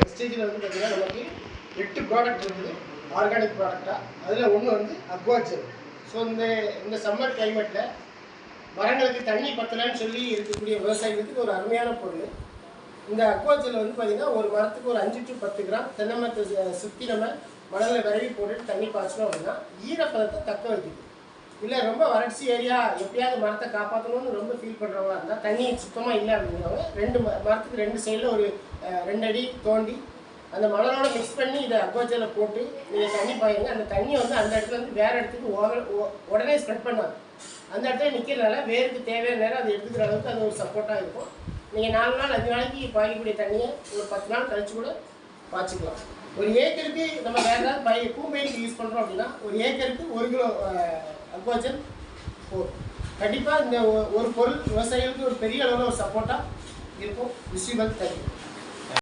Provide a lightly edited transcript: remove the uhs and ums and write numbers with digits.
வெஸ்டேஜில் வந்து பார்த்தீங்கன்னா நமக்கு 8 ப்ராடக்ட் இருக்குது ஆர்கானிக் ப்ராடக்டாக. அதில் ஒன்று வந்து அக்வாஜெல். ஸோ இந்த சம்மர் கிளைமேட்டில் மரங்களுக்கு தண்ணி பத்தலைன்னு சொல்லி இருக்கக்கூடிய விவசாயிகளுக்கு இது ஒரு அருமையான பொருள். இந்த அக்வாஜெல் வந்து பார்த்திங்கன்னா ஒரு மரத்துக்கு ஒரு 5 to 10 கிராம் தென்னை மரத்தை சுற்றி நம்ம மணலில் விரவி போட்டுட்டு தண்ணி பாய்ச்சணும் அப்படின்னா ஈரப்பதத்தை தக்க வைக்குது. இல்லை ரொம்ப வறட்சி ஏரியா எப்படியாவது மரத்தை காப்பாற்றணும்னு ரொம்ப ஃபீல் பண்ணுறவங்க இருந்தால் தண்ணி சுத்தமாக இல்லை அப்படிங்கிறவங்க மரத்துக்கு 2 சைடில் ஒரு 2 அடி தோண்டி அந்த மணலோட மிக்ஸ் பண்ணி இதை அக்வாஜெல்ல போட்டு நீங்கள் தண்ணி பாயுங்க. அந்த தண்ணியை வந்து அந்த இடத்துல இருந்து வேறு இடத்துக்கு உடனே ஸ்ப்ரெட் பண்ணாது. அந்த இடத்துல நிற்கிறதுனால வேருக்கு தேவையான நேரம் அதை எடுத்துக்கிற அளவுக்கு அது ஒரு சப்போர்ட்டாக இருக்கும். நீங்கள் 4 நாள் 5 நாளைக்கு பாய்க்கக்கூடிய தண்ணியை ஒரு 10 நாள் கழிச்சு கூட பாய்ச்சிக்கலாம். ஒரு ஏக்கருக்கு நம்ம வேறு ஏதாவது பூம்பயிருக்கு யூஸ் பண்ணுறோம் அப்படின்னா ஒரு ஏக்கருக்கு 1 கிலோ அக்வாஜெல் போதும். கண்டிப்பாக இந்த ஒரு பொருள் விவசாயிகளுக்கு ஒரு பெரிய அளவில் ஒரு சப்போர்ட்டாக இருக்கும். Visual thank you.